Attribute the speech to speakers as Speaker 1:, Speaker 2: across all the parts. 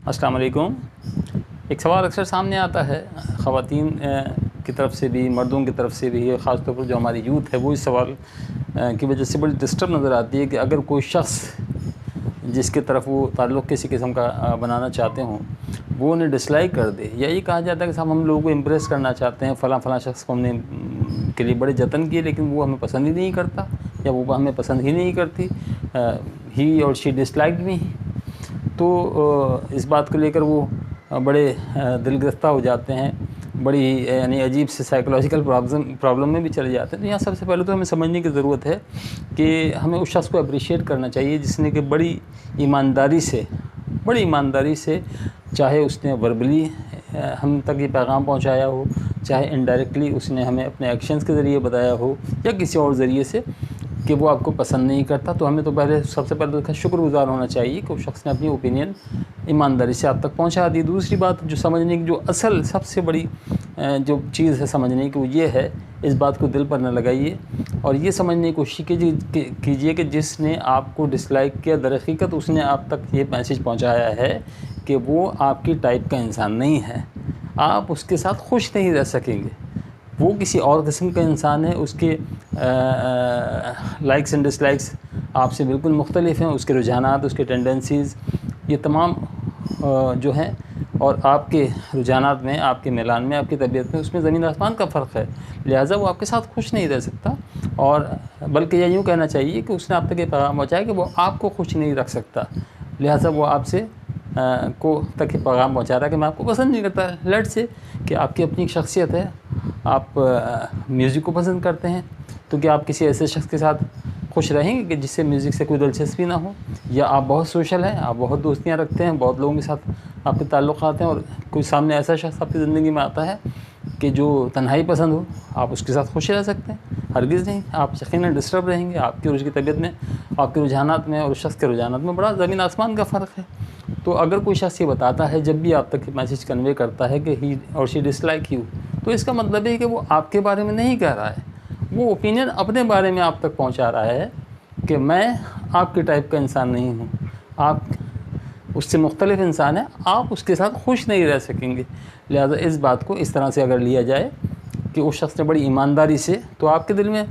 Speaker 1: अस्सलाम वालेकुम। एक सवाल अक्सर सामने आता है ख़वातीन की तरफ से भी, मर्दों की तरफ से भी, ख़ास तौर पर जो हमारी यूथ है वो इस सवाल की वजह से बड़ी डिस्टर्ब नज़र आती है कि अगर कोई शख़्स जिसके तरफ वो ताल्लुक़ किसी किस्म का बनाना चाहते हों वो उन्हें डिसलाइक कर दे, या ये कहा जाता है कि साहब हम लोगों को इम्प्रेस करना चाहते हैं, फ़लाँ शख़्स को हमने के लिए बड़े जतन किए लेकिन वो हमें पसंद ही नहीं करता या वो हमें पसंद ही नहीं करती, ही और शी डिसलाइक्ड मी। तो इस बात को लेकर वो बड़े दिलगरफ्ता हो जाते हैं, बड़ी यानी अजीब से साइकोलॉजिकल प्रॉब्लम में भी चले जाते हैं। तो यहाँ सबसे पहले तो हमें समझने की ज़रूरत है कि हमें उस शख़्स को अप्रिशिएट करना चाहिए जिसने कि बड़ी ईमानदारी से चाहे उसने वर्बली हम तक ये पैगाम पहुँचाया हो, चाहे इनडायरेक्टली उसने हमें अपने एक्शंस के ज़रिए बताया हो या किसी और ज़रिए से कि वो आपको पसंद नहीं करता, तो हमें तो सबसे पहले उसका शुक्रगुज़ार होना चाहिए कि उस शख़्स ने अपनी ओपिनियन ईमानदारी से आप तक पहुंचा दी। दूसरी बात जो समझने की, जो असल सबसे बड़ी जो चीज़ है समझने की, वो ये है, इस बात को दिल पर न लगाइए और ये समझने की कोशिश कीजिए कि जिसने आपको डिसलाइक किया दरहकीकत उसने आप तक ये मैसेज पहुँचाया है कि वो आपकी टाइप का इंसान नहीं है, आप उसके साथ खुश नहीं रह सकेंगे। वो किसी और किस्म का इंसान है, उसके लाइक्स एंड डिसलाइक्स आपसे बिल्कुल मुख्तलिफ हैं, उसके रुझानात, उसके टेंडेंसीज़, ये तमाम जो हैं, और आपके रुझानात में, आपके मिलान में, आपकी तबीयत में, उसमें ज़मीन आसमान का फ़र्क है। लिहाजा वो आपके साथ खुश नहीं रह सकता, और बल्कि यह यूँ कहना चाहिए कि उसने आप तक ये पैगाम पहुँचाया कि वो आपको खुश नहीं रख सकता, लिहाजा वो आपसे को तक ये पैगाम पहुँचा रहा है कि मैं आपको पसंद नहीं करता। लेट्स से कि आपकी अपनी शख्सियत है, आप म्यूज़िक को पसंद करते हैं, तो क्या आप किसी ऐसे शख्स के साथ खुश रहेंगे कि जिससे म्यूज़िक से कोई दिलचस्पी ना हो? या आप बहुत सोशल हैं, आप बहुत दोस्तियाँ रखते हैं, बहुत लोगों के साथ आपके ताल्लुक़ात हैं, और कोई सामने ऐसा शख्स आपकी ज़िंदगी में आता है कि जो तन्हाई पसंद हो, आप उसके साथ खुश रह सकते हैं? हरगिज़ नहीं, आप यकीनन डिस्टर्ब रहेंगे। आपकी और उसकी तबीयत में, आपके रुझानात में और उस शख्स के रुझानात में बड़ा ज़मीन आसमान का फ़र्क है। तो अगर कोई शख्स ये बताता है, जब भी आप तक मैसेज कन्वे करता है कि ही और शी डिसलाइक यू, तो इसका मतलब है कि वो आपके बारे में नहीं कह रहा है, वो ओपिनियन अपने बारे में आप तक पहुंचा रहा है कि मैं आपके टाइप का इंसान नहीं हूं, आप उससे मुख्तलिफ इंसान है, आप उसके साथ खुश नहीं रह सकेंगे। लिहाजा इस बात को इस तरह से अगर लिया जाए कि उस शख्स ने बड़ी ईमानदारी से, तो आपके दिल में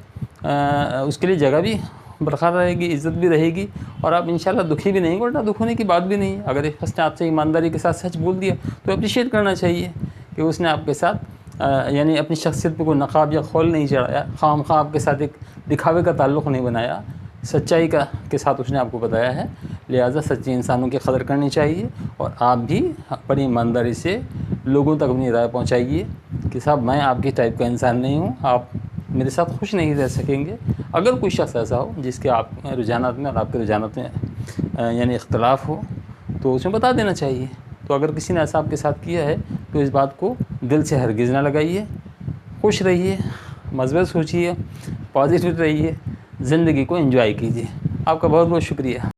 Speaker 1: उसके लिए जगह भी बरकरार रहेगी, इज़्ज़त भी रहेगी, और आप इंशाल्लाह दुखी भी नहीं होंगे, और दुख होने की बात भी नहीं है। अगर एक शख्स ने आपसे ईमानदारी के साथ सच बोल दिया तो अप्रिशिएट करना चाहिए कि उसने आपके साथ यानी अपनी शख्सियत पे कोई नकाब या खौल नहीं चढ़ाया, खामखा आपके साथ एक दिखावे का ताल्लुक़ नहीं बनाया, सच्चाई के साथ उसने आपको बताया है। लिहाजा सच्चे इंसानों की कदर करनी चाहिए, और आप भी बड़ी ईमानदारी से लोगों तक अपनी राय पहुँचाइए कि साहब मैं आपकी टाइप का इंसान नहीं हूँ, आप मेरे साथ खुश नहीं रह सकेंगे। अगर कोई शख्स ऐसा हो जिसके आप रुझानात में और आपके रुझानात में यानी इख्तलाफ हो, तो उसमें बता देना चाहिए। तो अगर किसी ने ऐसा आपके साथ किया है तो इस बात को दिल से हरगिज़ ना लगाइए, खुश रहिए, मज़बूत सोचिए, पॉजिटिव रहिए, ज़िंदगी को एंजॉय कीजिए। आपका बहुत बहुत शुक्रिया।